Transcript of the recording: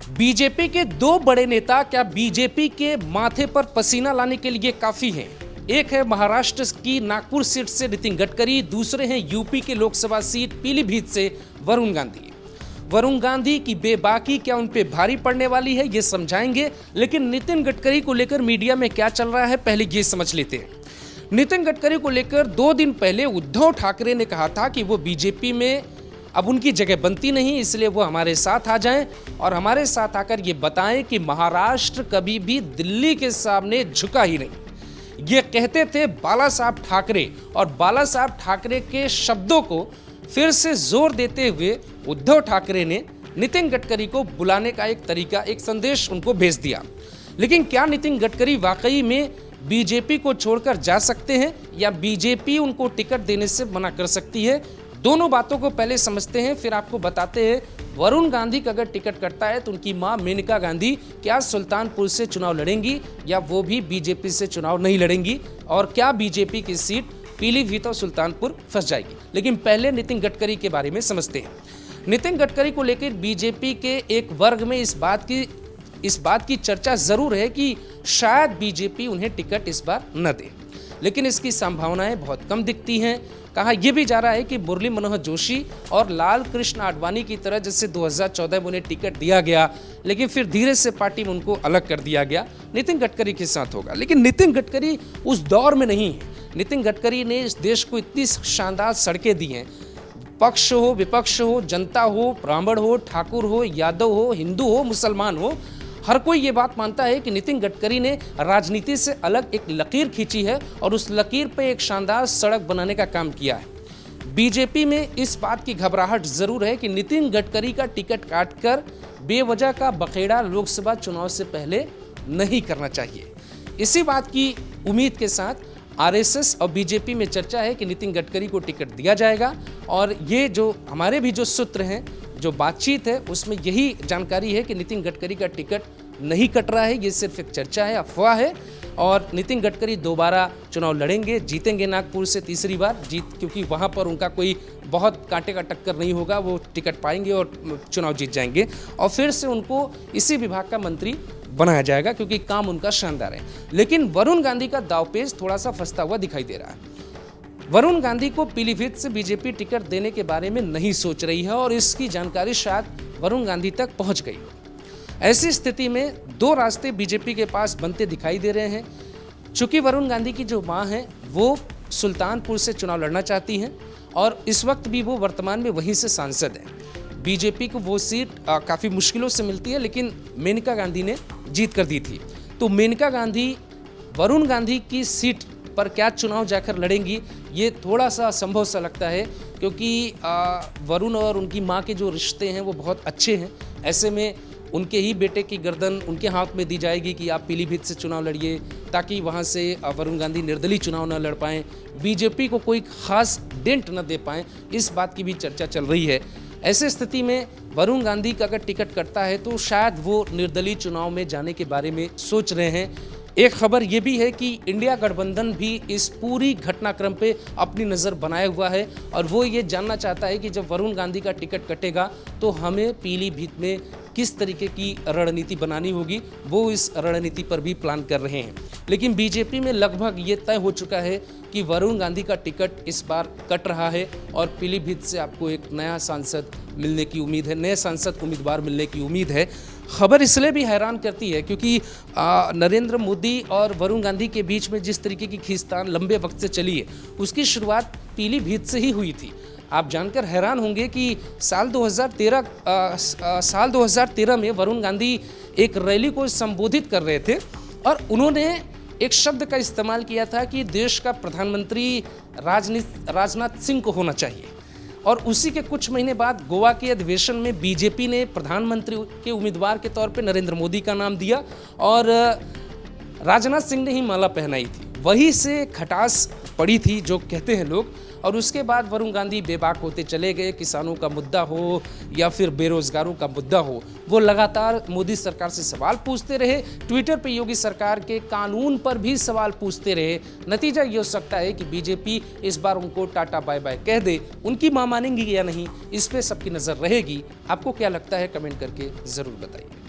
BJP के दो बड़े नेता क्या बीजेपी के माथे पर पसीना लाने के लिए काफी हैं? एक है महाराष्ट्र की नागपुर सीट से नितिन गडकरी, दूसरे हैं यूपी के लोकसभा सीट पीलीभीत से वरुण गांधी। वरुण गांधी की बेबाकी क्या उन पे भारी पड़ने वाली है, ये समझाएंगे। लेकिन नितिन गडकरी को लेकर मीडिया में क्या चल रहा है, पहले ये समझ लेते हैं। नितिन गडकरी को लेकर 2 दिन पहले उद्धव ठाकरे ने कहा था कि वो बीजेपी में अब उनकी जगह बनती नहीं, इसलिए वो हमारे साथ आ जाएं और हमारे साथ आकर ये बताएं कि महाराष्ट्र कभी भी दिल्ली के सामने झुका ही नहीं। ये कहते थे बाला साहब ठाकरे, और बाला साहब ठाकरे के शब्दों को फिर से जोर देते हुए उद्धव ठाकरे ने नितिन गडकरी को बुलाने का एक तरीका, एक संदेश उनको भेज दिया। लेकिन क्या नितिन गडकरी वाकई में बीजेपी को छोड़कर जा सकते हैं या बीजेपी उनको टिकट देने से मना कर सकती है? दोनों बातों को पहले समझते हैं, फिर आपको बताते हैं वरुण गांधी का अगर टिकट कटता है तो उनकी मां मेनका गांधी क्या सुल्तानपुर से चुनाव लड़ेंगी या वो भी बीजेपी से चुनाव नहीं लड़ेंगी, और क्या बीजेपी की सीट पीलीभीत और सुल्तानपुर फंस जाएगी। लेकिन पहले नितिन गडकरी के बारे में समझते हैं। नितिन गडकरी को लेकर बीजेपी के एक वर्ग में इस बात की चर्चा जरूर है कि शायद बीजेपी उन्हें टिकट इस बार न दे, लेकिन इसकी संभावनाएं बहुत कम दिखती हैं। कहा यह भी जा रहा है कि मुरली मनोहर जोशी और लाल कृष्ण आडवाणी की तरह जैसे 2014 में उन्हें टिकट दिया गया, लेकिन फिर धीरे से पार्टी में उनको अलग कर दिया गया, नितिन गडकरी के साथ होगा। लेकिन नितिन गडकरी उस दौर में नहीं है। नितिन गडकरी ने इस देश को इतनी शानदार सड़कें दी हैं, पक्ष हो विपक्ष हो, जनता हो ब्राह्मण हो, ठाकुर हो यादव हो, हिंदू हो मुसलमान हो, हर कोई ये बात मानता है कि नितिन गडकरी ने राजनीति से अलग एक लकीर खींची है और उस लकीर पे एक शानदार सड़क बनाने का काम किया है। बीजेपी में इस बात की घबराहट जरूर है कि नितिन गडकरी का टिकट काटकर बेवजह का बखेड़ा लोकसभा चुनाव से पहले नहीं करना चाहिए। इसी बात की उम्मीद के साथ आरएसएस और बीजेपी में चर्चा है कि नितिन गडकरी को टिकट दिया जाएगा, और ये जो हमारे भी जो सूत्र हैं, जो बातचीत है, उसमें यही जानकारी है कि नितिन गडकरी का टिकट नहीं कट रहा है। ये सिर्फ एक चर्चा है, अफवाह है, और नितिन गडकरी दोबारा चुनाव लड़ेंगे, जीतेंगे नागपुर से तीसरी बार क्योंकि वहाँ पर उनका कोई बहुत कांटे का टक्कर नहीं होगा, वो टिकट पाएंगे और चुनाव जीत जाएंगे, और फिर से उनको इसी विभाग का मंत्री बनाया जाएगा क्योंकि काम उनका शानदार है। लेकिन वरुण गांधी का दावपेच थोड़ा सा फंसता हुआ दिखाई दे रहा है। वरुण गांधी को पीलीभीत से बीजेपी टिकट देने के बारे में नहीं सोच रही है और इसकी जानकारी शायद वरुण गांधी तक पहुंच गई। ऐसी स्थिति में 2 रास्ते बीजेपी के पास बनते दिखाई दे रहे हैं। चूंकि वरुण गांधी की जो मां है वो सुल्तानपुर से चुनाव लड़ना चाहती हैं और इस वक्त भी वो वर्तमान में वहीं से सांसद हैं। बीजेपी को वो सीट काफ़ी मुश्किलों से मिलती है, लेकिन मेनका गांधी ने जीत कर दी थी। तो मेनका गांधी वरुण गांधी की सीट पर क्या चुनाव जाकर लड़ेंगी, ये थोड़ा सा असंभव सा लगता है, क्योंकि वरुण और उनकी मां के जो रिश्ते हैं वो बहुत अच्छे हैं। ऐसे में उनके ही बेटे की गर्दन उनके हाथ में दी जाएगी कि आप पीलीभीत से चुनाव लड़िए, ताकि वहां से वरुण गांधी निर्दलीय चुनाव न लड़ पाएँ, बीजेपी को कोई खास डेंट न दे पाएँ, इस बात की भी चर्चा चल रही है। ऐसे स्थिति में वरुण गांधी का अगर टिकट कटता है तो शायद वो निर्दलीय चुनाव में जाने के बारे में सोच रहे हैं। एक खबर ये भी है कि इंडिया गठबंधन भी इस पूरी घटनाक्रम पे अपनी नज़र बनाए हुआ है और वो ये जानना चाहता है कि जब वरुण गांधी का टिकट कटेगा तो हमें पीलीभीत में किस तरीके की रणनीति बनानी होगी, वो इस रणनीति पर भी प्लान कर रहे हैं। लेकिन बीजेपी में लगभग ये तय हो चुका है कि वरुण गांधी का टिकट इस बार कट रहा है और पीलीभीत से आपको एक नया सांसद मिलने की उम्मीद है, नए सांसद उम्मीदवार मिलने की उम्मीद है। खबर इसलिए भी हैरान करती है क्योंकि नरेंद्र मोदी और वरुण गांधी के बीच में जिस तरीके की खींचतान लंबे वक्त से चली है, उसकी शुरुआत पीलीभीत से ही हुई थी। आप जानकर हैरान होंगे कि साल 2013 में वरुण गांधी एक रैली को संबोधित कर रहे थे और उन्होंने एक शब्द का इस्तेमाल किया था कि देश का प्रधानमंत्री राजनाथ सिंह को होना चाहिए, और उसी के कुछ महीने बाद गोवा के अधिवेशन में बीजेपी ने प्रधानमंत्री के उम्मीदवार के तौर पे नरेंद्र मोदी का नाम दिया और राजनाथ सिंह ने ही माला पहनाई थी। वहीं से खटास पड़ी थी जो कहते हैं लोग, और उसके बाद वरुण गांधी बेबाक होते चले गए। किसानों का मुद्दा हो या फिर बेरोजगारों का मुद्दा हो, वो लगातार मोदी सरकार से सवाल पूछते रहे। ट्विटर पे योगी सरकार के कानून पर भी सवाल पूछते रहे। नतीजा ये हो सकता है कि बीजेपी इस बार उनको टाटा बाय बाय कह दे। उनकी मां मानेंगी या नहीं, इस पे सबकी नज़र रहेगी। आपको क्या लगता है, कमेंट करके ज़रूर बताइए।